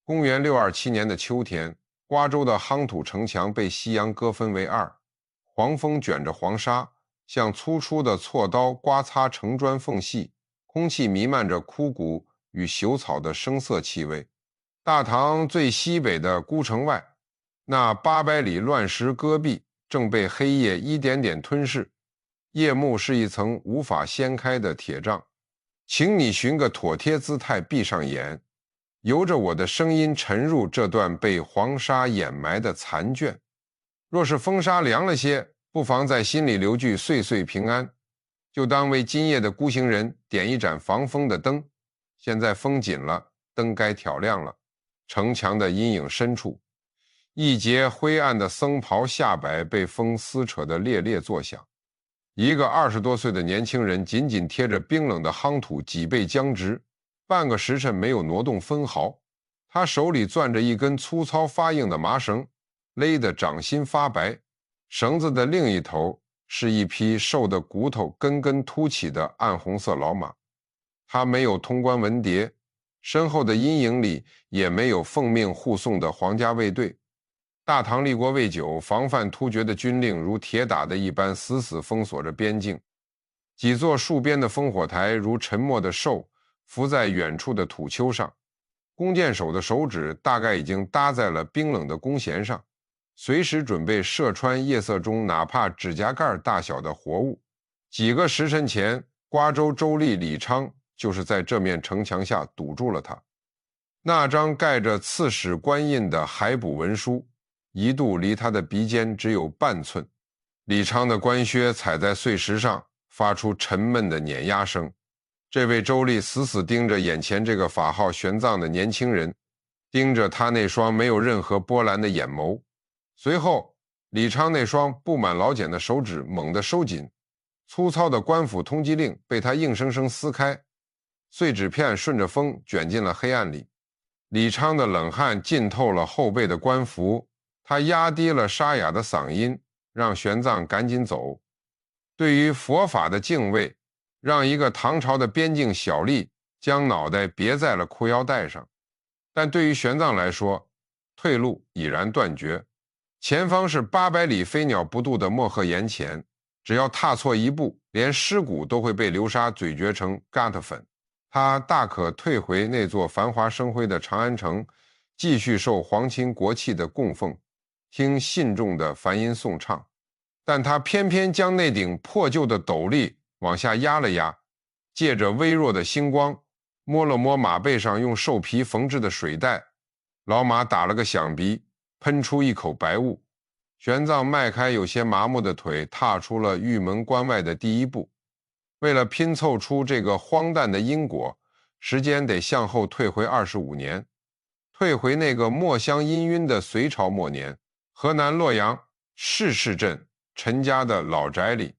公元627年的秋天，瓜州的夯土城墙被夕阳割分为二，黄风卷着黄沙，像粗粗的锉刀刮擦城砖缝隙，空气弥漫着枯骨与朽草的生涩气味。大唐最西北的孤城外，那800里乱石戈壁正被黑夜一点点吞噬，夜幕是一层无法掀开的铁障。请你寻个妥帖姿态，闭上眼，由着我的声音沉入这段被黄沙掩埋的残卷。若是风沙凉了些，不妨在心里留句岁岁平安，就当为今夜的孤行人点一盏防风的灯。现在风紧了，灯该挑亮了。城墙的阴影深处，一截灰暗的僧袍下摆被风撕扯得猎猎作响。一个20多岁的年轻人紧紧贴着冰冷的夯土，脊背僵直，半个时辰没有挪动分毫。他手里攥着一根粗糙发硬的麻绳，勒得掌心发白。绳子的另一头是一匹瘦得骨头根根凸起的暗红色老马。他没有通关文牒，身后的阴影里也没有奉命护送的皇家卫队。大唐立国未久，防范突厥的军令如铁打的一般死死封锁着边境。几座戍边的烽火台如沉默的兽伏在远处的土丘上，弓箭手的手指大概已经搭在了冰冷的弓弦上，随时准备射穿夜色中哪怕指甲盖大小的活物。几个时辰前，瓜州州吏李昌就是在这面城墙下堵住了他。那张盖着刺史官印的海捕文书一度离他的鼻尖只有半寸。李昌的官靴踩在碎石上，发出沉闷的碾压声。这位州吏死死盯着眼前这个法号玄奘的年轻人，盯着他那双没有任何波澜的眼眸。随后，李昌那双布满老茧的手指猛地收紧，粗糙的官府通缉令被他硬生生撕开，碎纸片顺着风卷进了黑暗里。李昌的冷汗浸透了后背的官服，他压低了沙哑的嗓音，让玄奘赶紧走。对于佛法的敬畏，让一个唐朝的边境小吏将脑袋别在了裤腰带上。但对于玄奘来说，退路已然断绝。前方是800里飞鸟不渡的漠河盐前，只要踏错一步，连尸骨都会被流沙咀嚼成疙瘩粉。他大可退回那座繁华生辉的长安城，继续受皇亲国戚的供奉，听信众的梵音颂唱。但他偏偏将那顶破旧的斗笠往下压了压，借着微弱的星光摸了摸马背上用兽皮缝制的水带，老马打了个响鼻，喷出一口白雾。玄奘迈开有些麻木的腿，踏出了玉门关外的第一步。为了拼凑出这个荒诞的因果，时间得向后退回25年，退回那个墨香氤氲的隋朝末年。河南洛阳市镇陈家的老宅里，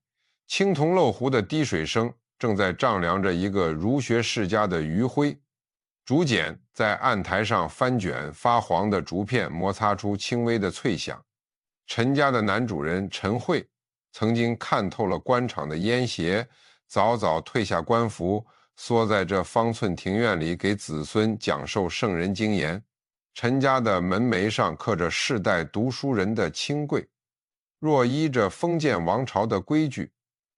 青铜漏壶的滴水声正在丈量着一个儒学世家的余晖。竹简在案台上翻卷，发黄的竹片摩擦出轻微的脆响。陈家的男主人陈慧曾经看透了官场的烟邪，早早退下官服，缩在这方寸庭院里给子孙讲授圣人经言。陈家的门楣上刻着世代读书人的清贵。若依着封建王朝的规矩，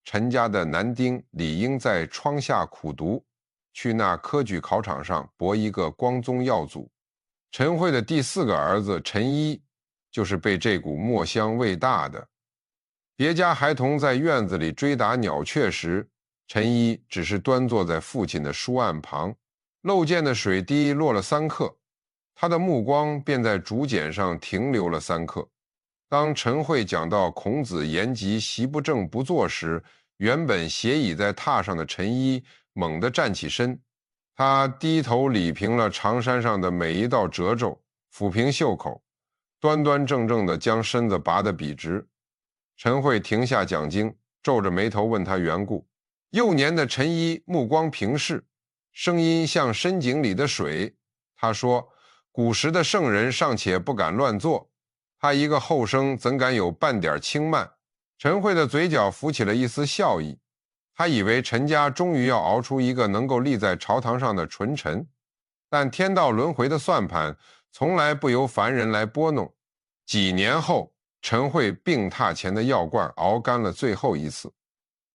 陈家的男丁理应在窗下苦读，去那科举考场上博一个光宗耀祖。陈慧的第4个儿子陈一就是被这股墨香喂大的。别家孩童在院子里追打鸟雀时，陈一只是端坐在父亲的书案旁，漏溅的水滴落了3刻，他的目光便在竹简上停留了3刻。当陈慧讲到孔子言及席不正不坐时，原本斜倚在榻上的陈一猛地站起身，他低头理平了长衫上的每一道褶皱，抚平袖口，端端正正地将身子拔得笔直。陈慧停下讲经，皱着眉头问他缘故。幼年的陈一目光平视，声音像深井里的水。他说，古时的圣人尚且不敢乱坐，他一个后生怎敢有半点轻慢。陈慧的嘴角浮起了一丝笑意，他以为陈家终于要熬出一个能够立在朝堂上的纯臣，但天道轮回的算盘从来不由凡人来拨弄。几年后，陈慧病榻前的药罐熬干了最后一次。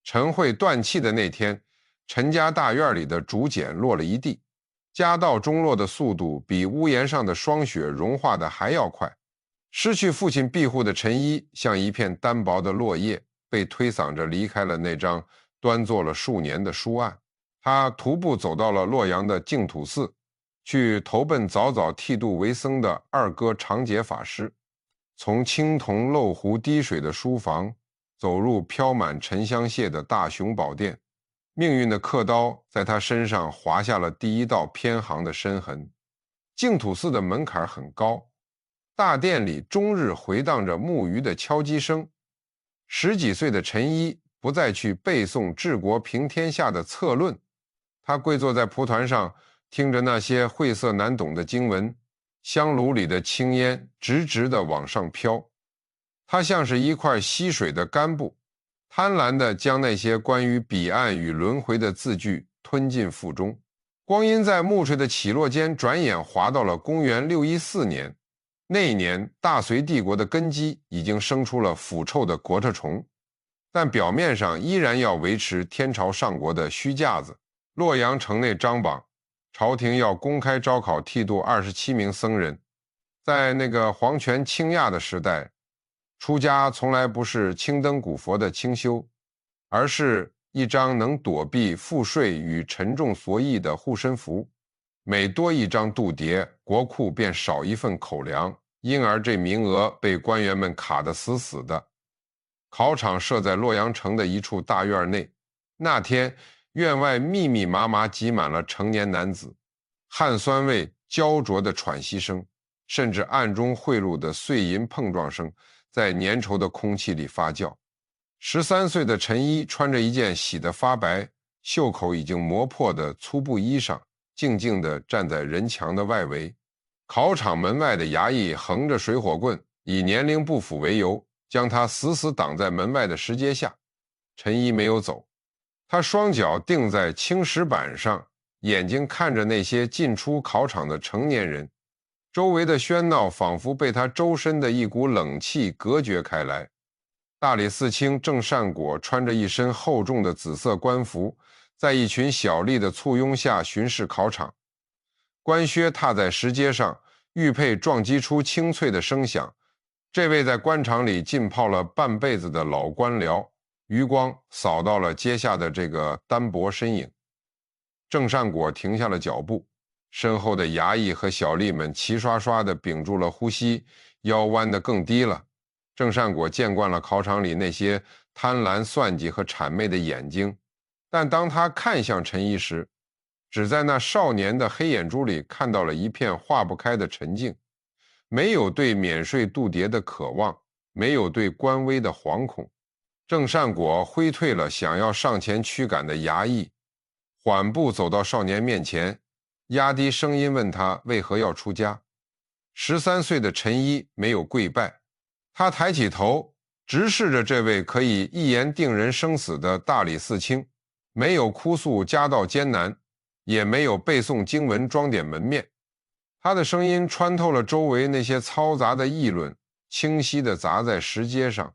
陈慧断气的那天，陈家大院里的竹简落了一地，家道中落的速度比屋檐上的霜雪融化的还要快。失去父亲庇护的陈一像一片单薄的落叶，被推搡着离开了那张端坐了数年的书案。他徒步走到了洛阳的净土寺，去投奔早早剃度为僧的二哥长节法师。从青铜漏壶滴水的书房走入飘满沉香屑的大雄宝殿，命运的刻刀在他身上划下了第一道偏航的深痕。净土寺的门槛很高，大殿里终日回荡着木鱼的敲击声。10几岁的陈一不再去背诵治国平天下的策论，他跪坐在蒲团上，听着那些晦涩难懂的经文，香炉里的青烟直直地往上飘。他像是一块吸水的干布，贪婪地将那些关于彼岸与轮回的字句吞进腹中。光阴在暮睡的起落间转眼滑到了公元614年。那一年，大隋帝国的根基已经生出了腐臭的国特虫，但表面上依然要维持天朝上国的虚架子。洛阳城内张榜，朝廷要公开招考剃度27名僧人。在那个皇权倾轧的时代，出家从来不是青灯古佛的清修，而是一张能躲避赋税与沉重索役的护身符。每多一张度牒，国库便少一份口粮，因而这名额被官员们卡得死死的。考场设在洛阳城的一处大院内，那天院外密密麻麻挤满了成年男子，汗酸味焦灼的喘息声，甚至暗中贿赂的碎银碰撞声在粘稠的空气里发酵。13岁的陈一穿着一件洗得发白、袖口已经磨破的粗布衣裳，静静地站在人墙的外围。考场门外的衙役横着水火棍，以年龄不符为由，将他死死挡在门外的石阶下。陈一没有走，他双脚定在青石板上，眼睛看着那些进出考场的成年人，周围的喧闹仿佛被他周身的一股冷气隔绝开来。大理寺卿郑善果穿着一身厚重的紫色官服，在一群小吏的簇拥下巡视考场。官靴踏在石阶上，玉佩撞击出清脆的声响。这位在官场里浸泡了半辈子的老官僚，余光扫到了阶下的这个单薄身影。郑善果停下了脚步，身后的衙役和小吏们齐刷刷地屏住了呼吸，腰弯得更低了。郑善果见惯了考场里那些贪婪算计和谄媚的眼睛，但当他看向陈一时，只在那少年的黑眼珠里看到了一片化不开的沉静，没有对免税度牒的渴望，没有对官威的惶恐。郑善果挥退了想要上前驱赶的衙役，缓步走到少年面前，压低声音问他为何要出家。13岁的陈一没有跪拜，他抬起头，直视着这位可以一言定人生死的大理寺卿，没有哭诉家道艰难，也没有背诵经文装点门面。他的声音穿透了周围那些嘈杂的议论，清晰地砸在石阶上。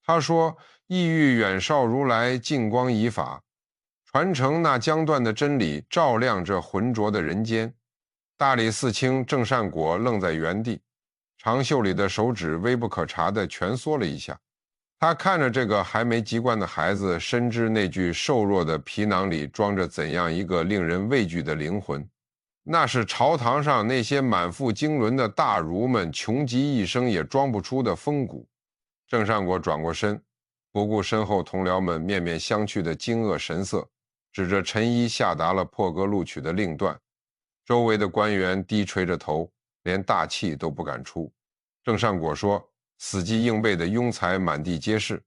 他说：意欲远绍如来净光仪法，传承那将断的真理，照亮这浑浊的人间。大理寺卿郑善果愣在原地，长袖里的手指微不可察地蜷缩了一下。他看着这个还没籍贯的孩子，深知那具瘦弱的皮囊里装着怎样一个令人畏惧的灵魂。那是朝堂上那些满腹经纶的大儒们穷极一生也装不出的风骨。郑善果转过身，不顾身后同僚们面面相觑的惊愕神色，指着陈一下达了破格录取的令段。周围的官员低垂着头，连大气都不敢出。郑善果说：死记硬背的庸才满地皆是，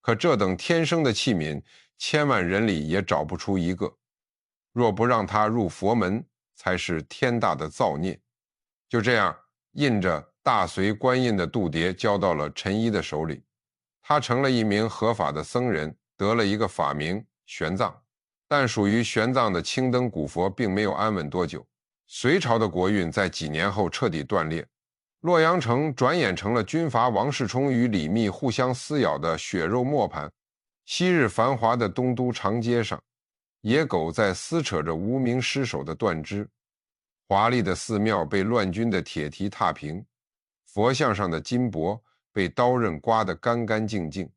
可这等天生的器皿，千万人里也找不出一个。若不让他入佛门，才是天大的造孽。就这样，印着大隋官印的度牒交到了陈一的手里，他成了一名合法的僧人，得了一个法名玄奘。但属于玄奘的青灯古佛并没有安稳多久，隋朝的国运在几年后彻底断裂，洛阳城转眼成了军阀王世充与李密互相撕咬的血肉磨盘。昔日繁华的东都长街上，野狗在撕扯着无名尸首的断肢，华丽的寺庙被乱军的铁蹄踏平，佛像上的金箔被刀刃刮得干干净净，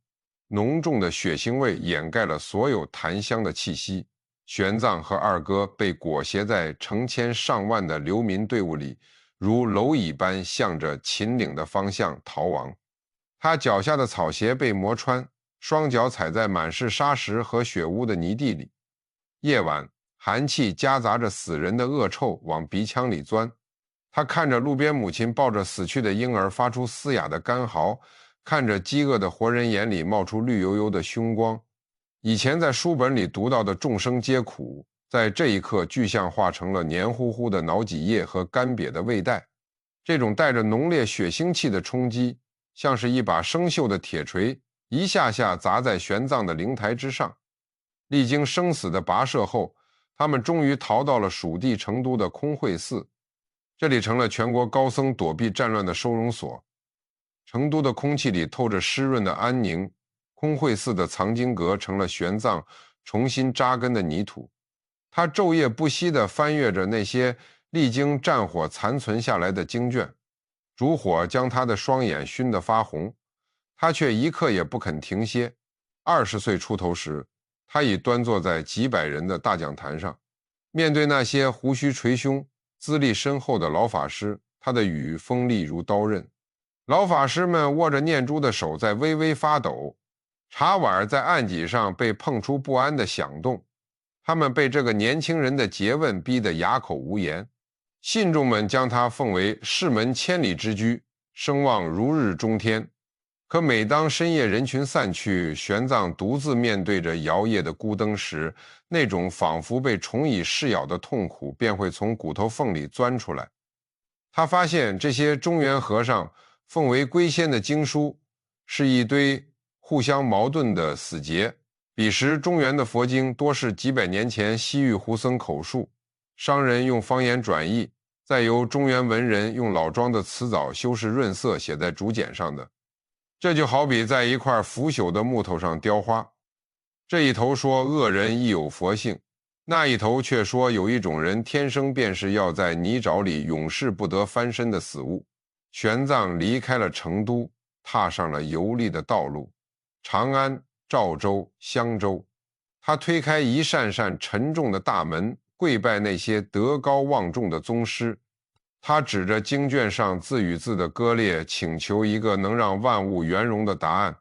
浓重的血腥味掩盖了所有檀香的气息。玄奘和二哥被裹挟在成千上万的流民队伍里，如蝼蚁般向着秦岭的方向逃亡。他脚下的草鞋被磨穿，双脚踩在满是沙石和血污的泥地里。夜晚，寒气夹杂着死人的恶臭往鼻腔里钻。他看着路边母亲抱着死去的婴儿发出嘶哑的干嚎，看着饥饿的活人眼里冒出绿油油的凶光。以前在书本里读到的众生皆苦，在这一刻具象化成了黏糊糊的脑脊液和干瘪的胃袋。这种带着浓烈血腥气的冲击，像是一把生锈的铁锤，一下下砸在玄奘的灵台之上。历经生死的跋涉后，他们终于逃到了属地成都的空慧寺，这里成了全国高僧躲避战乱的收容所。成都的空气里透着湿润的安宁，空慧寺的藏经阁成了玄奘重新扎根的泥土。他昼夜不息地翻阅着那些历经战火残存下来的经卷，烛火将他的双眼熏得发红，他却一刻也不肯停歇。20岁出头时，他已端坐在几百人的大讲坛上，面对那些胡须垂胸、资历深厚的老法师，他的语锋利如刀刃。老法师们握着念珠的手在微微发抖，茶碗在案几上被碰出不安的响动。他们被这个年轻人的诘问逼得哑口无言。信众们将他奉为世门千里之驹，声望如日中天。可每当深夜人群散去，玄奘独自面对着摇曳的孤灯时，那种仿佛被虫蚁噬咬的痛苦便会从骨头缝里钻出来。他发现这些中原和尚奉为龟仙的经书是一堆互相矛盾的死结。彼时中原的佛经多是几百年前西域胡僧口述，商人用方言转译，再由中原文人用老庄的词藻修饰润色写在竹简上的。这就好比在一块腐朽的木头上雕花，这一头说恶人亦有佛性，那一头却说有一种人天生便是要在泥沼里永世不得翻身的死物。玄奘离开了成都，踏上了游历的道路，长安、赵州、襄州，他推开一扇扇沉重的大门，跪拜那些德高望重的宗师。他指着经卷上字与字的割裂，请求一个能让万物圆融的答案。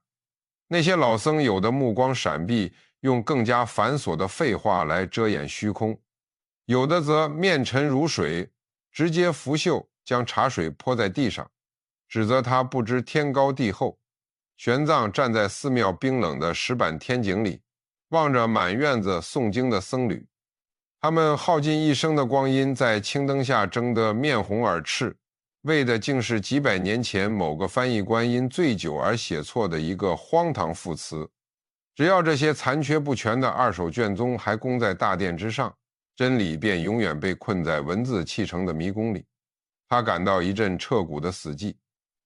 那些老僧有的目光闪避，用更加繁琐的废话来遮掩虚空；有的则面沉如水，直接拂袖将茶水泼在地上，指责他不知天高地厚。玄奘站在寺庙冰冷的石板天井里，望着满院子诵经的僧侣，他们耗尽一生的光阴，在青灯下争得面红耳赤，为的竟是几百年前某个翻译官因醉酒而写错的一个荒唐副词。只要这些残缺不全的二手卷宗还供在大殿之上，真理便永远被困在文字砌成的迷宫里。他感到一阵彻骨的死寂。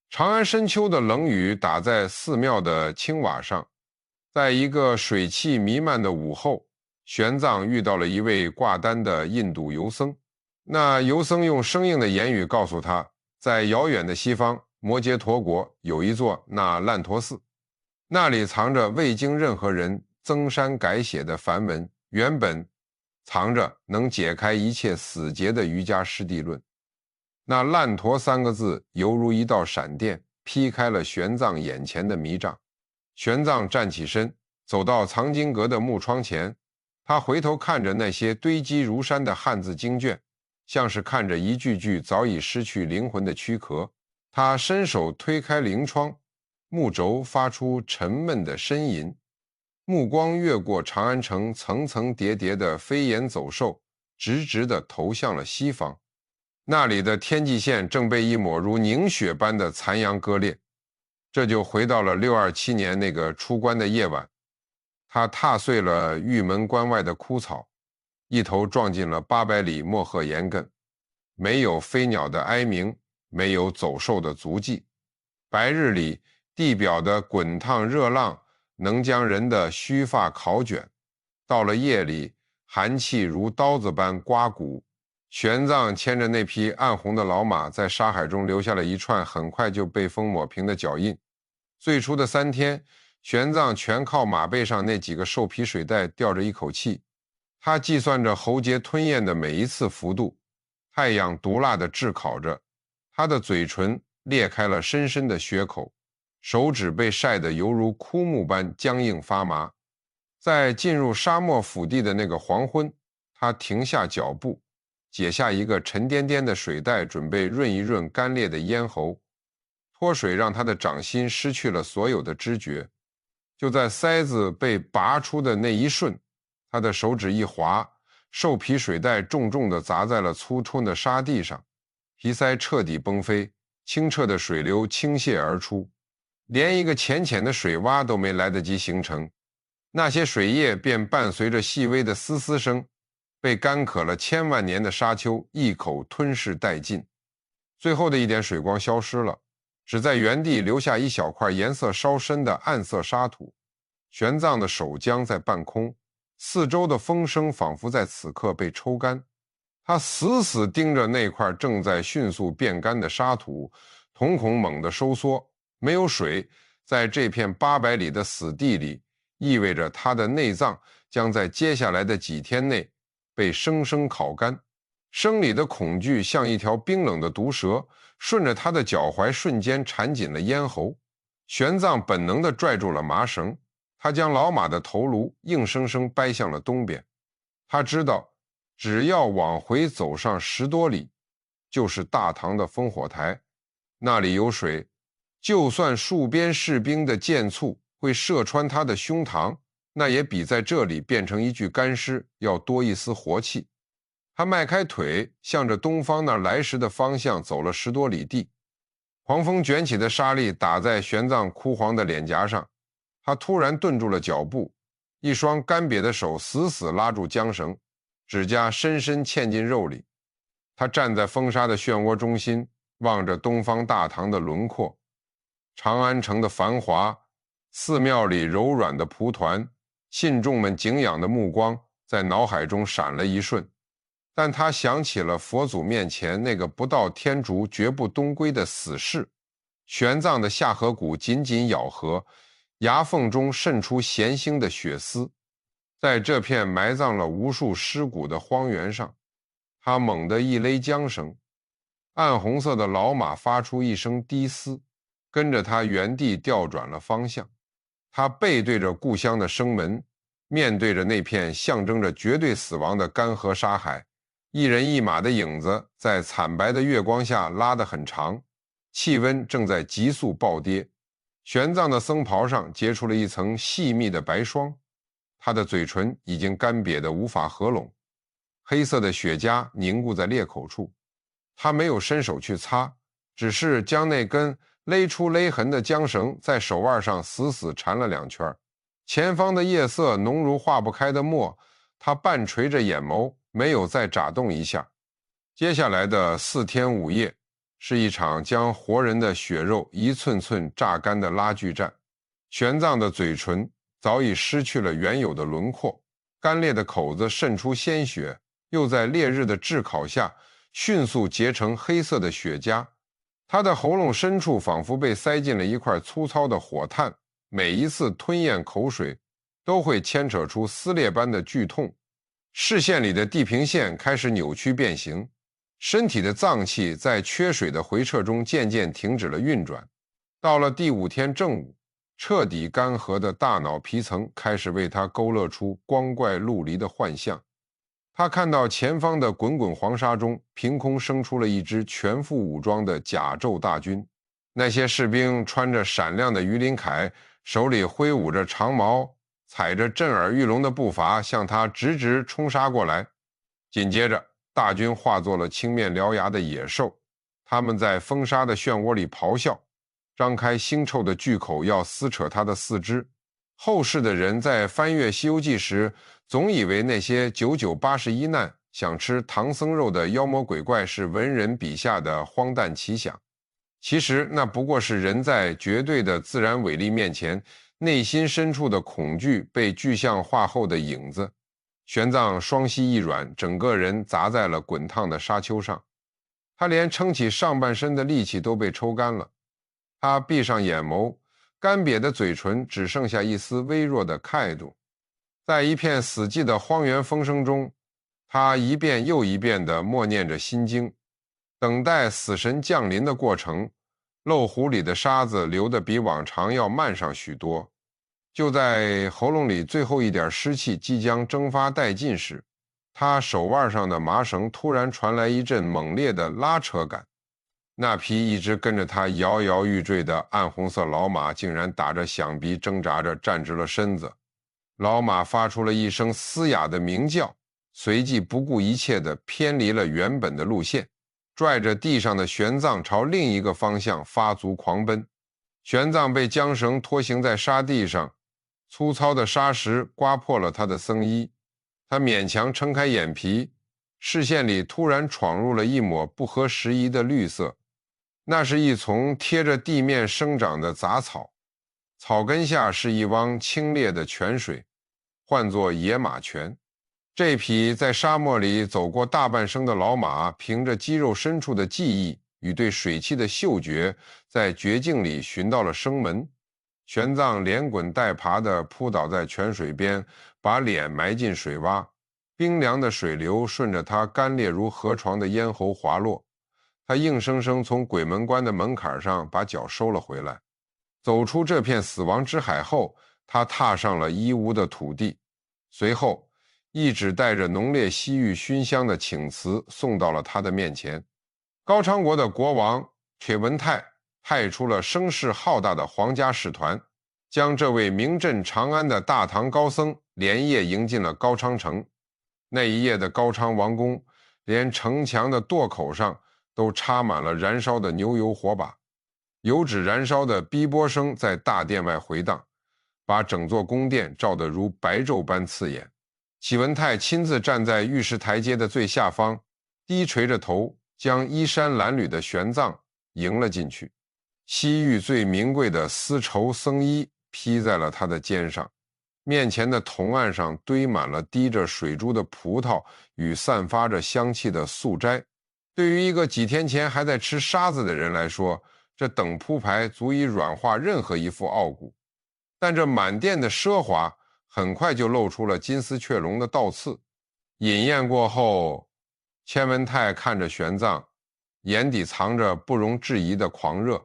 长安深秋的冷雨打在寺庙的青瓦上，在一个水汽弥漫的午后，玄奘遇到了一位挂单的印度游僧。那游僧用生硬的言语告诉他，在遥远的西方摩羯陀国有一座那烂陀寺，那里藏着未经任何人增删改写的梵文，原本藏着能解开一切死结的瑜伽师地论。那烂陀三个字犹如一道闪电，劈开了玄奘眼前的迷障。玄奘站起身，走到藏经阁的木窗前，他回头看着那些堆积如山的汉字经卷，像是看着一具具早已失去灵魂的躯壳。他伸手推开棂窗，木轴发出沉闷的呻吟，目光越过长安城层层叠叠的飞檐走兽，直直地投向了西方。那里的天际线正被一抹如凝血般的残阳割裂。这就回到了627年那个出关的夜晚，他踏碎了玉门关外的枯草，一头撞进了800里漠河岩埂。没有飞鸟的哀鸣，没有走兽的足迹。白日里，地表的滚烫热浪能将人的须发烤卷；到了夜里，寒气如刀子般刮骨。玄奘牵着那匹暗红的老马，在沙海中留下了一串很快就被风抹平的脚印。最初的3天，玄奘全靠马背上那几个兽皮水袋吊着一口气。他计算着喉结吞咽的每一次幅度，太阳毒辣地炙烤着，他的嘴唇裂开了深深的血口，手指被晒得犹如枯木般僵硬发麻。在进入沙漠腹地的那个黄昏，他停下脚步，解下一个沉甸甸的水袋，准备润一润干裂的咽喉。脱水让他的掌心失去了所有的知觉。就在塞子被拔出的那一瞬，他的手指一滑，兽皮水袋重重地砸在了粗吞的沙地上，皮塞彻底崩飞，清澈的水流倾泻而出，连一个浅浅的水洼都没来得及形成，那些水液便伴随着细微的嘶嘶声，被干渴了千万年的沙丘一口吞噬殆尽。最后的一点水光消失了，只在原地留下一小块颜色稍深的暗色沙土。玄奘的手僵在半空，四周的风声仿佛在此刻被抽干。他死死盯着那块正在迅速变干的沙土，瞳孔猛地收缩。没有水，在这片800里的死地里，意味着他的内脏将在接下来的几天内被生生烤干。生理的恐惧像一条冰冷的毒蛇，顺着他的脚踝瞬间缠紧了咽喉。玄奘本能地拽住了麻绳，他将老马的头颅硬生生掰向了东边。他知道，只要往回走上10多里，就是大唐的烽火台，那里有水，就算戍边士兵的箭簇会射穿他的胸膛，那也比在这里变成一具干尸要多一丝活气。他迈开腿，向着东方那来时的方向走了10多里地。狂风卷起的沙粒打在玄奘枯黄的脸颊上，他突然顿住了脚步，一双干瘪的手死死拉住缰绳，指甲深深嵌进肉里。他站在风沙的漩涡中心，望着东方大唐的轮廓，长安城的繁华，寺庙里柔软的蒲团，信众们敬仰的目光在脑海中闪了一瞬。但他想起了佛祖面前那个不到天竺绝不东归的死士。玄奘的下颌骨紧紧咬合，牙缝中渗出咸腥的血丝。在这片埋葬了无数尸骨的荒原上，他猛地一勒缰绳，暗红色的老马发出一声低嘶，跟着他原地调转了方向。他背对着故乡的生门，面对着那片象征着绝对死亡的干涸沙海。一人一马的影子在惨白的月光下拉得很长，气温正在急速暴跌。玄奘的僧袍上结出了一层细密的白霜，他的嘴唇已经干瘪得无法合拢，黑色的血痂凝固在裂口处。他没有伸手去擦，只是将那根勒出勒痕的缰绳在手腕上死死缠了2圈。前方的夜色浓如化不开的墨，他半垂着眼眸，没有再眨动一下。接下来的4天5夜是一场将活人的血肉一寸寸榨干的拉锯战。玄奘的嘴唇早已失去了原有的轮廓，干裂的口子渗出鲜血，又在烈日的炙烤下迅速结成黑色的血痂。他的喉咙深处仿佛被塞进了一块粗糙的火炭，每一次吞咽口水都会牵扯出撕裂般的剧痛。视线里的地平线开始扭曲变形，身体的脏器在缺水的回撤中渐渐停止了运转。到了第5天正午，彻底干涸的大脑皮层开始为他勾勒出光怪陆离的幻象。他看到前方的滚滚黄沙中凭空生出了一支全副武装的甲胄大军，那些士兵穿着闪亮的鱼鳞铠，手里挥舞着长矛，踩着震耳欲聋的步伐向他直直冲杀过来。紧接着，大军化作了青面獠牙的野兽，他们在风沙的漩涡里咆哮，张开腥臭的巨口要撕扯他的四肢。后世的人在翻阅《西游记》时，总以为那些9981难想吃唐僧肉的妖魔鬼怪是文人笔下的荒诞奇想。其实那不过是人在绝对的自然伟力面前，内心深处的恐惧被具象化后的影子。玄奘双膝一软，整个人砸在了滚烫的沙丘上，他连撑起上半身的力气都被抽干了。他闭上眼眸，干瘪的嘴唇只剩下一丝微弱的态度。在一片死寂的荒原风声中，他一遍又一遍地默念着心经，等待死神降临的过程。漏壶里的沙子流得比往常要慢上许多。就在喉咙里最后一点湿气即将蒸发殆尽时，他手腕上的麻绳突然传来一阵猛烈的拉扯感。那匹一直跟着他摇摇欲坠的暗红色老马竟然打着响鼻挣扎着站直了身子。老马发出了一声嘶哑的鸣叫，随即不顾一切地偏离了原本的路线，拽着地上的玄奘朝另一个方向发足狂奔。玄奘被缰绳拖行在沙地上，粗糙的沙石刮破了他的僧衣，他勉强撑开眼皮，视线里突然闯入了一抹不合时宜的绿色。那是一丛贴着地面生长的杂草，草根下是一汪清冽的泉水，唤作野马泉。这匹在沙漠里走过大半生的老马，凭着肌肉深处的记忆与对水汽的嗅觉，在绝境里寻到了生门。玄奘连滚带爬地扑倒在泉水边，把脸埋进水洼，冰凉的水流顺着他干裂如河床的咽喉滑落。他硬生生从鬼门关的门槛上把脚收了回来。走出这片死亡之海后，他踏上了伊吾的土地。随后，一纸带着浓烈西域熏香的请辞送到了他的面前。高昌国的国王阙文泰派出了声势浩大的皇家使团，将这位名震长安的大唐高僧连夜迎进了高昌城。那一夜的高昌王宫，连城墙的垛口上都插满了燃烧的牛油火把，油脂燃烧的逼波声在大殿外回荡，把整座宫殿照得如白昼般刺眼。启文泰亲自站在玉石台阶的最下方，低垂着头，将衣衫褴褛的玄奘迎了进去。西域最名贵的丝绸僧衣披在了他的肩上，面前的铜案上堆满了滴着水珠的葡萄与散发着香气的素斋。对于一个几天前还在吃沙子的人来说，这等铺排足以软化任何一副傲骨。但这满殿的奢华很快就露出了金丝雀龙的倒刺。饮宴过后，阡文泰看着玄奘，眼底藏着不容置疑的狂热。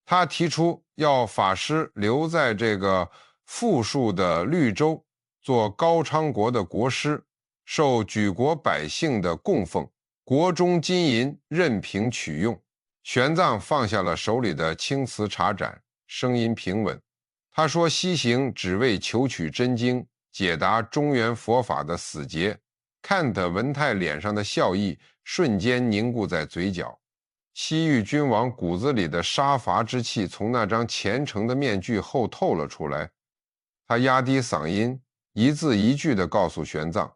他提出要法师留在这个富庶的绿洲，做高昌国的国师，受举国百姓的供奉，国中金银任凭取用。玄奘放下了手里的青瓷茶盏，声音平稳。他说西行只为求取真经，解答中原佛法的死结。看得文泰脸上的笑意瞬间凝固在嘴角。西域君王骨子里的杀伐之气从那张虔诚的面具后透了出来。他压低嗓音，一字一句地告诉玄奘，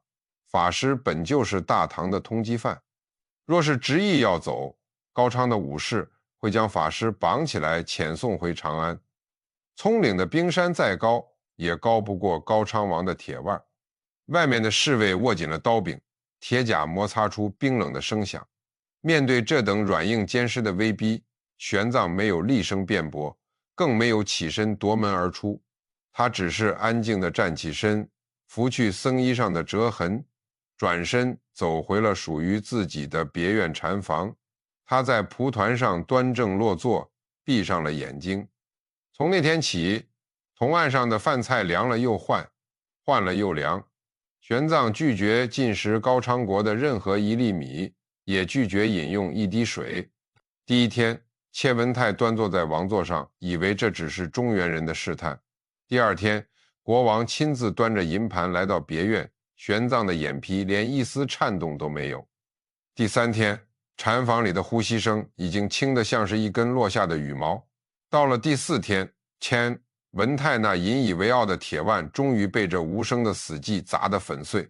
法师本就是大唐的通缉犯，若是执意要走，高昌的武士会将法师绑起来遣送回长安。葱岭的冰山再高，也高不过高昌王的铁腕。外面的侍卫握紧了刀柄，铁甲摩擦出冰冷的声响。面对这等软硬兼施的威逼，玄奘没有厉声辩驳，更没有起身夺门而出。他只是安静地站起身，拂去僧衣上的折痕，转身走回了属于自己的别院禅房。他在蒲团上端正落座，闭上了眼睛。从那天起，铜案上的饭菜凉了又换，换了又凉。玄奘拒绝进食高昌国的任何一粒米，也拒绝饮用一滴水。第一天，阡文泰端坐在王座上，以为这只是中原人的试探。第二天，国王亲自端着银盘来到别院，玄奘的眼皮连一丝颤动都没有。第三天，禅房里的呼吸声已经轻得像是一根落下的羽毛。到了第四天，阡文泰那引以为傲的铁腕终于被这无声的死寂砸得粉碎。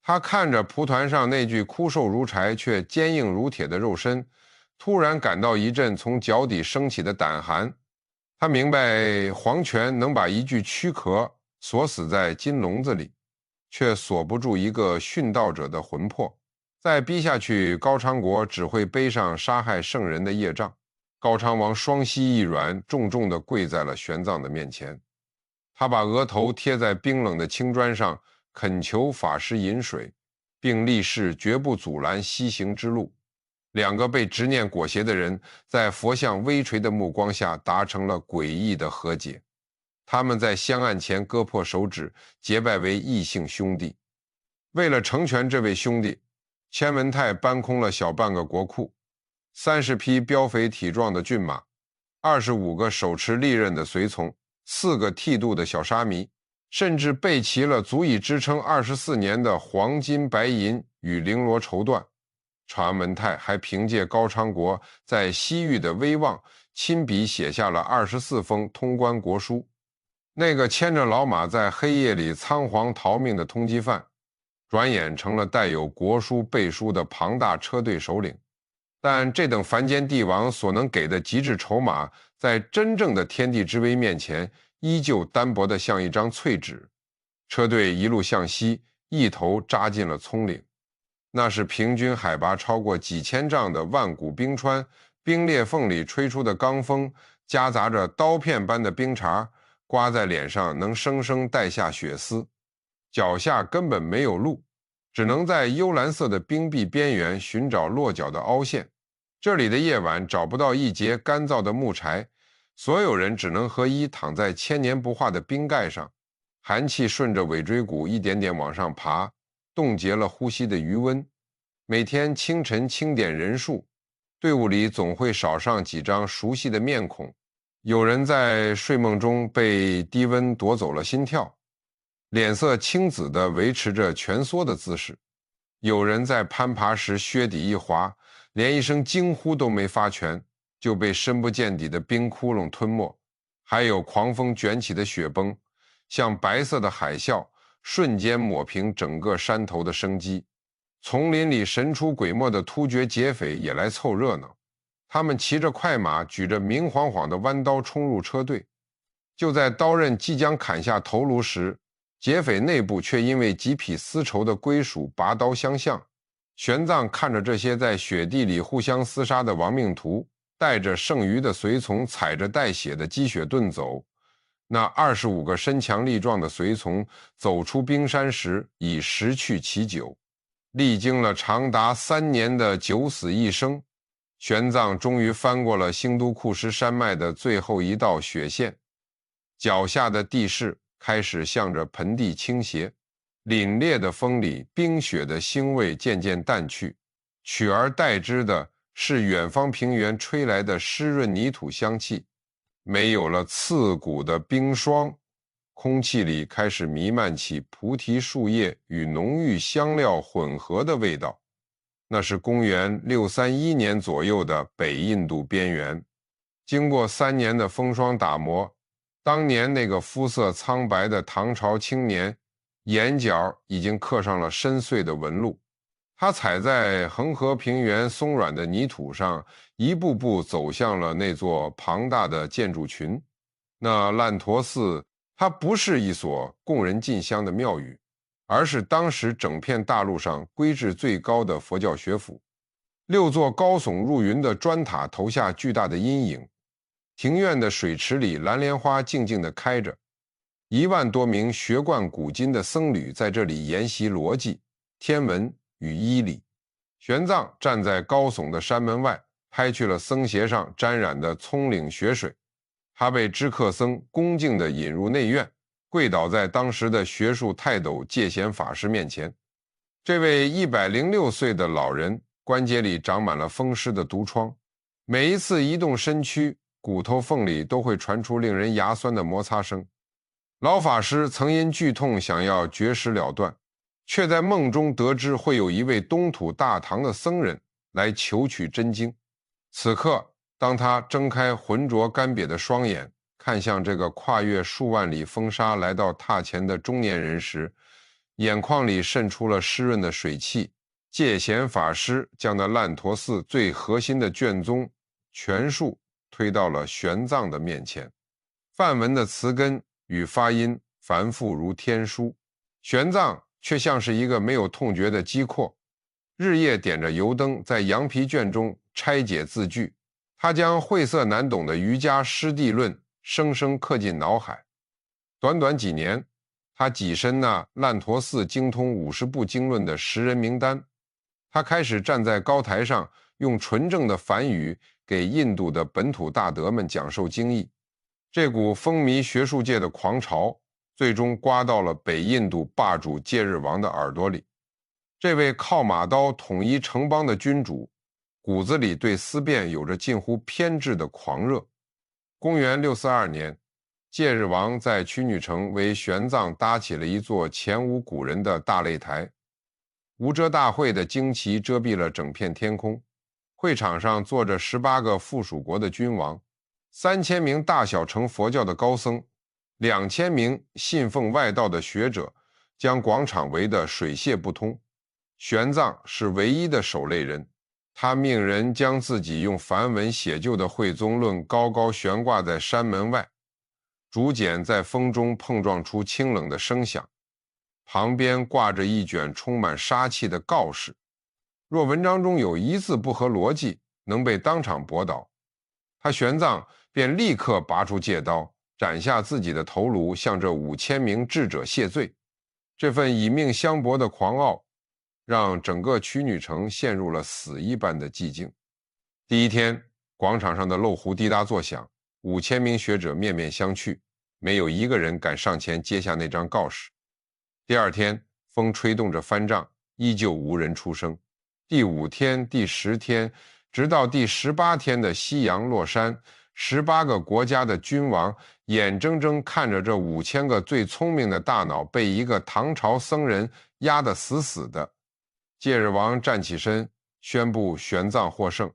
他看着蒲团上那具枯瘦如柴却坚硬如铁的肉身，突然感到一阵从脚底升起的胆寒。他明白黄泉能把一具躯壳锁死在金笼子里，却锁不住一个殉道者的魂魄。再逼下去，高昌国只会背上杀害圣人的业障。高昌王双膝一软，重重地跪在了玄奘的面前。他把额头贴在冰冷的青砖上，恳求法师饮水，并立誓绝不阻拦西行之路。两个被执念裹挟的人在佛像微垂的目光下达成了诡异的和解。他们在香案前割破手指，结拜为异姓兄弟。为了成全这位兄弟，千文泰搬空了小半个国库，30匹膘肥体壮的骏马，25个手持利刃的随从，4个剃度的小沙弥，甚至备齐了足以支撑24年的黄金白银与绫罗绸缎。传文泰还凭借高昌国在西域的威望，亲笔写下了24封通关国书。那个牵着老马在黑夜里仓皇逃命的通缉犯，转眼成了带有国书背书的庞大车队首领。但这等凡间帝王所能给的极致筹码，在真正的天地之威面前，依旧单薄得像一张脆纸。车队一路向西，一头扎进了葱岭。那是平均海拔超过几千丈的万古冰川，冰裂缝里吹出的罡风，夹杂着刀片般的冰碴，刮在脸上能生生带下血丝。脚下根本没有路，只能在幽蓝色的冰壁边缘寻找落脚的凹陷。这里的夜晚找不到一截干燥的木柴，所有人只能合衣躺在千年不化的冰盖上，寒气顺着尾椎骨一点点往上爬，冻结了呼吸的余温。每天清晨清点人数，队伍里总会少上几张熟悉的面孔。有人在睡梦中被低温夺走了心跳，脸色青紫地维持着蜷缩的姿势；有人在攀爬时靴底一滑，连一声惊呼都没发全，就被深不见底的冰窟窿吞没；还有狂风卷起的雪崩，像白色的海啸，瞬间抹平整个山头的生机。丛林里神出鬼没的突厥劫匪也来凑热闹，他们骑着快马，举着明晃晃的弯刀冲入车队。就在刀刃即将砍下头颅时，劫匪内部却因为几匹丝绸的归属拔刀相向。玄奘看着这些在雪地里互相厮杀的亡命徒，带着剩余的随从踩着带血的积雪遁走。那25个身强力壮的随从走出冰山时已十去其九。历经了长达3年的九死一生，玄奘终于翻过了兴都库什山脉的最后一道雪线，脚下的地势开始向着盆地倾斜，凛冽的风里，冰雪的腥味渐渐淡去，取而代之的是远方平原吹来的湿润泥土香气，没有了刺骨的冰霜。空气里开始弥漫起菩提树叶与浓郁香料混合的味道。那是公元631年左右的北印度边缘。经过3年的风霜打磨，当年那个肤色苍白的唐朝青年，眼角已经刻上了深邃的纹路。他踩在恒河平原松软的泥土上，一步步走向了那座庞大的建筑群。那烂陀寺，它不是一所供人进香的庙宇，而是当时整片大陆上规制最高的佛教学府。6座高耸入云的砖塔投下巨大的阴影，庭院的水池里蓝莲花静静地开着，1万多名学贯古今的僧侣在这里研习逻辑、天文与医理。玄奘站在高耸的山门外，拍去了僧鞋上沾染的葱岭雪水。他被知客僧恭敬地引入内院，跪倒在当时的学术泰斗戒贤法师面前。这位106岁的老人关节里长满了风湿的毒疮，每一次移动身躯，骨头缝里都会传出令人牙酸的摩擦声。老法师曾因剧痛想要绝食了断，却在梦中得知会有一位东土大唐的僧人来求取真经。此刻当他睁开浑浊干瘪的双眼，看向这个跨越数万里风沙来到榻前的中年人时，眼眶里渗出了湿润的水汽。戒贤法师将那烂陀寺最核心的卷宗全数推到了玄奘的面前。梵文的词根与发音繁复如天书，玄奘却像是一个没有痛觉的机括，日夜点着油灯在羊皮卷中拆解字句。他将晦涩难懂的瑜伽师地论生生刻进脑海。短短几年，他跻身那烂陀寺精通50部经论的10人名单。他开始站在高台上，用纯正的梵语给印度的本土大德们讲授经义。这股风靡学术界的狂潮，最终刮到了北印度霸主戒日王的耳朵里。这位靠马刀统一城邦的君主，骨子里对思辨有着近乎偏执的狂热。公元642年，戒日王在曲女城为玄奘搭起了一座前无古人的大擂台。无遮大会的旌旗遮蔽了整片天空，会场上坐着18个附属国的君王，3000名大小乘佛教的高僧，2000名信奉外道的学者，将广场围得水泄不通。玄奘是唯一的守擂人，他命人将自己用梵文写就的慧宗论高高悬挂在山门外，竹简在风中碰撞出清冷的声响，旁边挂着一卷充满杀气的告示，若文章中有一字不合逻辑，能被当场驳倒。他玄奘便立刻拔出戒刀，斩下自己的头颅，向这5000名智者谢罪。这份以命相搏的狂傲，让整个曲女城陷入了死一般的寂静。第一天，广场上的漏壶滴答作响，5000名学者面面相觑，没有一个人敢上前接下那张告示。第二天，风吹动着幡杖，依旧无人出声。第5天、第10天，直到第18天的夕阳落山，18个国家的君王眼睁睁看着这5000个最聪明的大脑被一个唐朝僧人压得死死的。戒日王站起身，宣布玄奘获胜。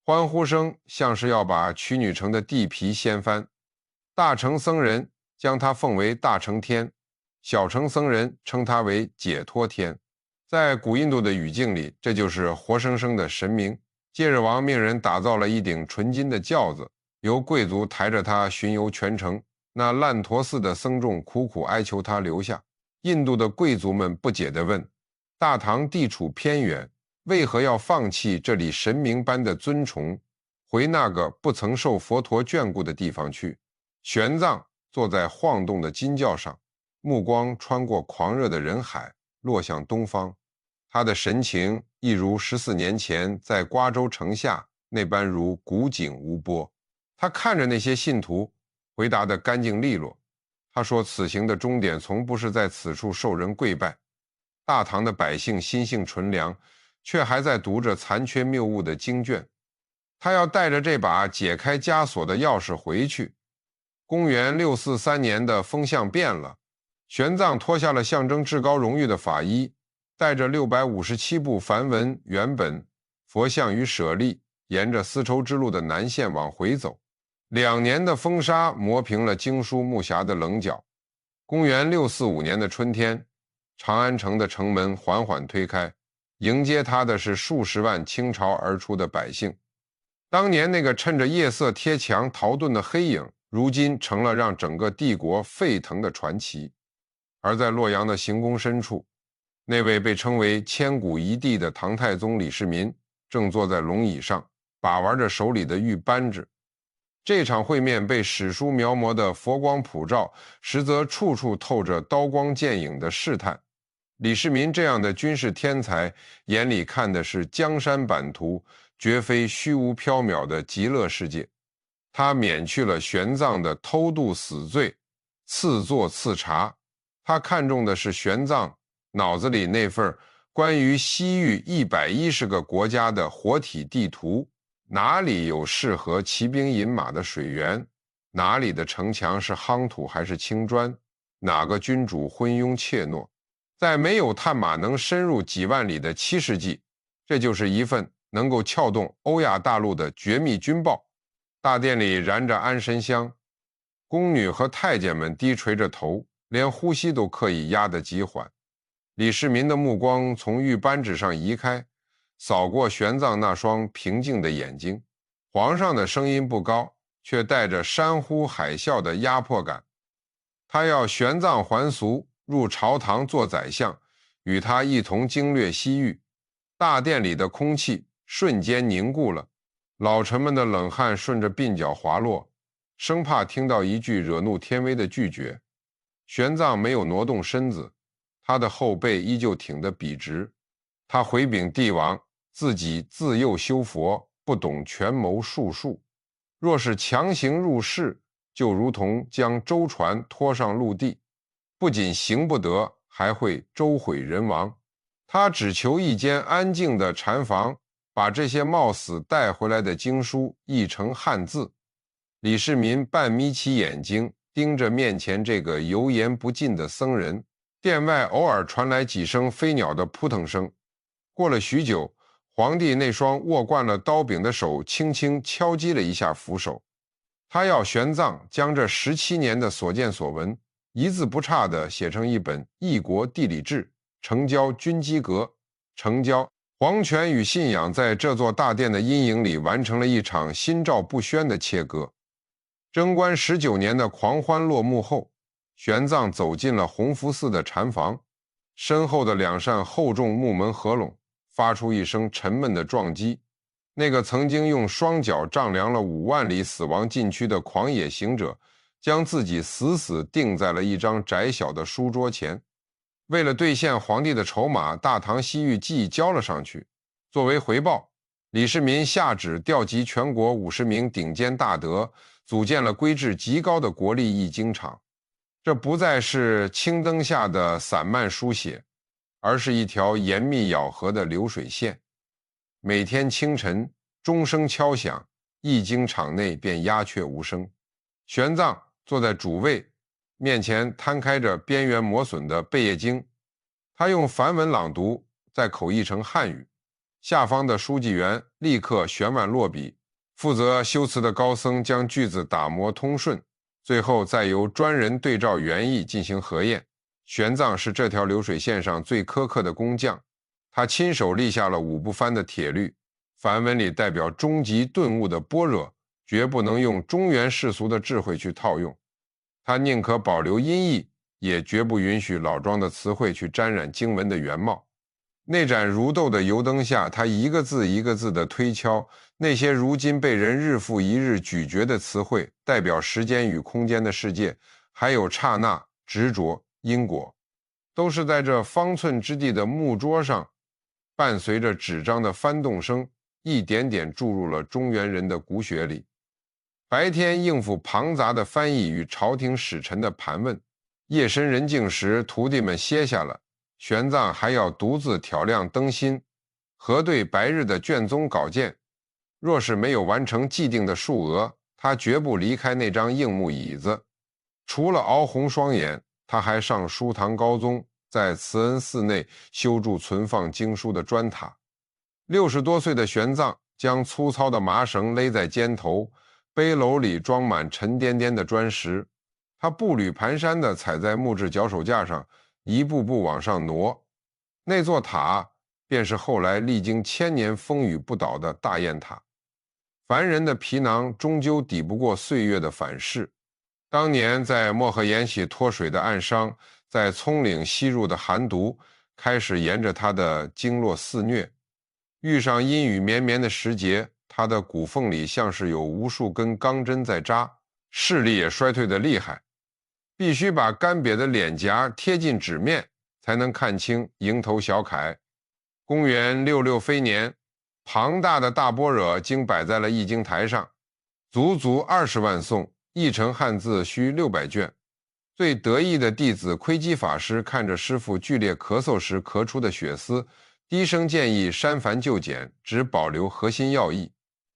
欢呼声像是要把曲女城的地皮掀翻。大乘僧人将他奉为大乘天，小乘僧人称他为解脱天。在古印度的语境里，这就是活生生的神明。戒日王命人打造了一顶纯金的轿子，由贵族抬着他巡游全城。那烂陀寺的僧众苦苦哀求他留下。印度的贵族们不解地问：大唐地处偏远，为何要放弃这里神明般的尊崇，回那个不曾受佛陀眷顾的地方去？玄奘坐在晃动的金轿上，目光穿过狂热的人海，落向东方。他的神情一如14年前在瓜州城下那般如古井无波。他看着那些信徒，回答得干净利落。他说，此行的终点从不是在此处受人跪拜。大唐的百姓心性纯良，却还在读着残缺谬误的经卷。他要带着这把解开枷锁的钥匙回去。公元643年的风向变了，玄奘脱下了象征至高荣誉的法衣，带着657部梵文原本、佛像与舍利，沿着丝绸之路的南线往回走。2年的风沙磨平了经书木匣的棱角。公元645年的春天，长安城的城门缓缓推开，迎接他的是数十万倾巢而出的百姓。当年那个趁着夜色贴墙逃遁的黑影，如今成了让整个帝国沸腾的传奇。而在洛阳的行宫深处，那位被称为千古一帝的唐太宗李世民正坐在龙椅上，把玩着手里的玉扳指。这场会面被史书描摹的佛光普照，实则处处透着刀光剑影的试探。李世民这样的军事天才，眼里看的是江山版图，绝非虚无缥缈的极乐世界。他免去了玄奘的偷渡死罪，赐座赐茶。他看重的是玄奘脑子里那份关于西域110个国家的活体地图，哪里有适合骑兵饮马的水源，哪里的城墙是夯土还是青砖，哪个君主昏庸怯懦。在没有探马能深入几万里的7世纪，这就是一份能够撬动欧亚大陆的绝密军报。大殿里燃着安神香，宫女和太监们低垂着头，连呼吸都刻意压得极缓。李世民的目光从玉扳指上移开，扫过玄奘那双平静的眼睛。皇上的声音不高，却带着山呼海啸的压迫感。他要玄奘还俗，入朝堂做宰相，与他一同经略西域。大殿里的空气瞬间凝固了，老臣们的冷汗顺着鬓角滑落，生怕听到一句惹怒天威的拒绝。玄奘没有挪动身子，他的后背依旧挺得笔直。他回禀帝王，自己自幼修佛，不懂权谋术数，若是强行入仕，就如同将舟船拖上陆地，不仅行不得，还会舟毁人亡。他只求一间安静的禅房，把这些冒死带回来的经书译成汉字。李世民半眯起眼睛，盯着面前这个油盐不进的僧人。殿外偶尔传来几声飞鸟的扑腾声。过了许久，皇帝那双握惯了刀柄的手轻轻敲击了一下扶手。他要玄奘将这17年的所见所闻，一字不差地写成一本《异国地理志》，呈交军机阁。成交。皇权与信仰在这座大殿的阴影里完成了一场心照不宣的切割。贞观19年的狂欢落幕后，玄奘走进了弘福寺的禅房，身后的2扇厚重木门合拢，发出一声沉闷的撞击。那个曾经用双脚丈量了5万里死亡禁区的狂野行者，将自己死死钉在了一张窄小的书桌前。为了兑现皇帝的筹码，大唐西域既交了上去。作为回报，李世民下旨调集全国50名顶尖大德，组建了规制极高的国立译经场。这不再是青灯下的散漫书写，而是一条严密咬合的流水线。每天清晨钟声敲响，译经场内便鸦雀无声。玄奘坐在主位，面前摊开着边缘磨损的贝叶经，他用梵文朗读，再口译成汉语。下方的书记员立刻旋腕落笔，负责修辞的高僧将句子打磨通顺，最后再由专人对照原意进行核验。玄奘是这条流水线上最苛刻的工匠，他亲手立下了5不翻的铁律，梵文里代表终极顿悟的般若，绝不能用中原世俗的智慧去套用。他宁可保留音译，也绝不允许老庄的词汇去沾染经文的原貌。那盏如豆的油灯下，他一个字一个字地推敲那些如今被人日复一日咀嚼的词汇，代表时间与空间的世界，还有刹那、执着、因果，都是在这方寸之地的木桌上，伴随着纸张的翻动声，一点点注入了中原人的骨血里。白天应付庞杂的翻译与朝廷使臣的盘问，夜深人静时，徒弟们歇下了，玄奘还要独自挑亮灯芯，核对白日的卷宗稿件。若是没有完成既定的数额，他绝不离开那张硬木椅子。除了熬红双眼，他还上书堂高宗，在慈恩寺内修筑存放经书的砖塔。60多岁的玄奘将粗糙的麻绳勒在肩头，背篓里装满沉甸甸的砖石，他步履蹒跚地踩在木质脚手架上，一步步往上挪。那座塔便是后来历经1000年风雨不倒的大雁塔。凡人的皮囊终究抵不过岁月的反噬。当年在漠河延禧脱水的暗伤，在葱岭吸入的寒毒，开始沿着他的经络肆虐。遇上阴雨绵绵的时节，他的骨缝里像是有无数根钢针在扎，视力也衰退得厉害，必须把干瘪的脸颊贴近纸面，才能看清蝇头小楷。公元66飞年，庞大的大般若经摆在了译经台上，足足20万颂，译成汉字需600卷。最得意的弟子窥基法师看着师父剧烈咳嗽时咳出的血丝，低声建议删繁就简，只保留核心要义。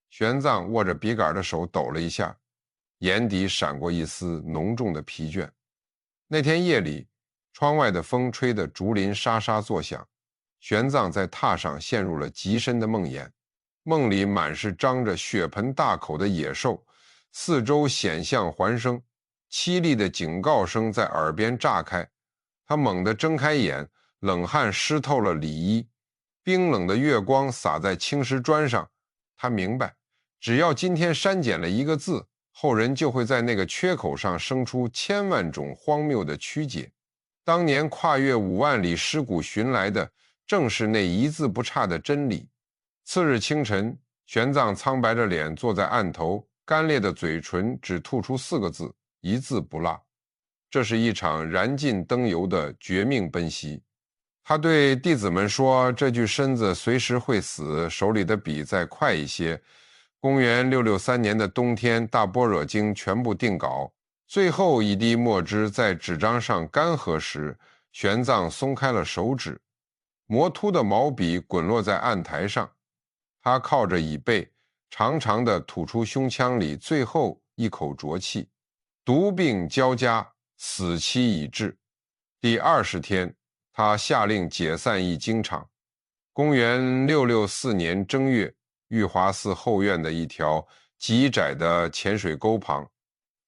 玄奘握着笔杆的手抖了一下，眼底闪过一丝浓重的疲倦。那天夜里，窗外的风吹得竹林沙沙作响，玄奘在榻上陷入了极深的梦魇。梦里满是张着血盆大口的野兽，四周险象环生，凄厉的警告声在耳边炸开。他猛地睁开眼，冷汗湿透了里衣，冰冷的月光洒在青石砖上。他明白，只要今天删减了一个字，后人就会在那个缺口上生出千万种荒谬的曲解。当年跨越5万里尸骨寻来的，正是那一字不差的真理。次日清晨，玄奘苍白着脸坐在案头，干裂的嘴唇只吐出4个字，一字不落。这是一场燃尽灯油的绝命奔袭。他对弟子们说，这具身子随时会死，手里的笔再快一些。公元663年的冬天，大般若经全部定稿，最后一滴墨汁在纸张上干涸时，玄奘松开了手指，磨秃的毛笔滚落在案台上。他靠着椅背，长长的吐出胸腔里最后一口浊气。毒病交加，死期已至。第20天，他下令解散一经场。公元664年正月，玉华寺后院的一条极窄的浅水沟旁，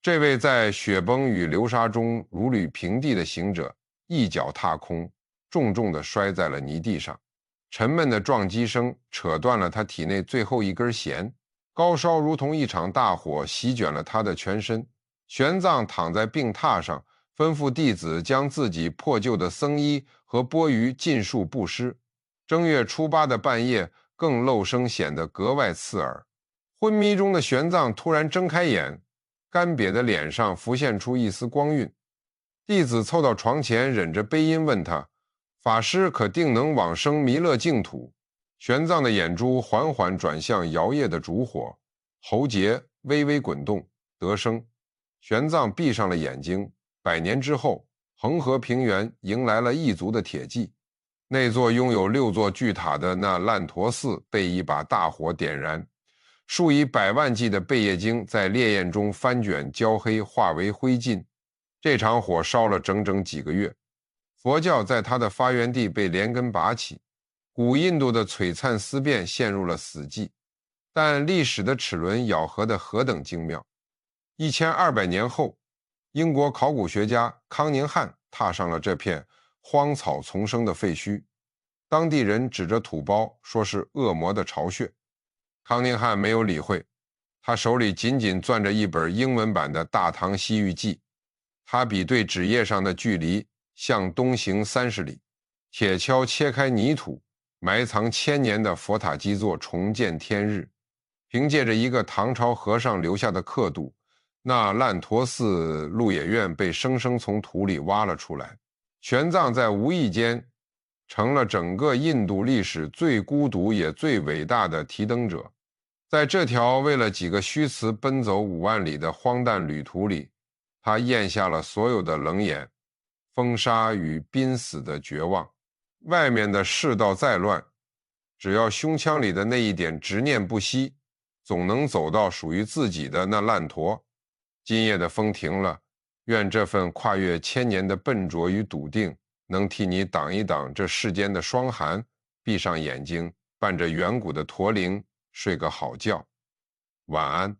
这位在雪崩与流沙中如履平地的行者，一脚踏空，重重地摔在了泥地上。沉闷的撞击声扯断了他体内最后一根弦，高烧如同一场大火席卷了他的全身。玄奘躺在病榻上，吩咐弟子将自己破旧的僧衣和钵盂尽数布施。正月初8的半夜，更漏声显得格外刺耳。昏迷中的玄奘突然睁开眼，干瘪的脸上浮现出一丝光晕。弟子凑到床前，忍着悲音问他：法师可定能往生弥勒净土？玄奘的眼珠缓缓转向摇曳的烛火，喉结微微滚动，得声。玄奘闭上了眼睛。100年之后，恒河平原迎来了异族的铁骑。那座拥有6座巨塔的那烂陀寺被一把大火点燃，数以百万计的贝叶经在烈焰中翻卷焦黑，化为灰烬。这场火烧了整整几个月，佛教在它的发源地被连根拔起，古印度的璀璨思辨陷入了死寂。但历史的齿轮咬合得何等精妙！1200年后，英国考古学家康宁汉踏上了这片荒草丛生的废墟，当地人指着土包说是恶魔的巢穴。康宁汉没有理会，他手里紧紧攥着一本英文版的《大唐西域记》，他比对纸页上的距离向东行30里，铁锹切开泥土，埋藏1000年的佛塔基座重见天日。凭借着一个唐朝和尚留下的刻度，那烂陀寺鹿野苑被生生从土里挖了出来。玄奘在无意间成了整个印度历史最孤独也最伟大的提灯者。在这条为了几个虚词奔走5万里的荒诞旅途里，他咽下了所有的冷眼、风沙与濒死的绝望。外面的世道再乱，只要胸腔里的那一点执念不息，总能走到属于自己的那烂陀。今夜的风停了，愿这份跨越1000年的笨拙与笃定，能替你挡一挡这世间的霜寒。闭上眼睛，伴着远古的驼铃，睡个好觉。晚安。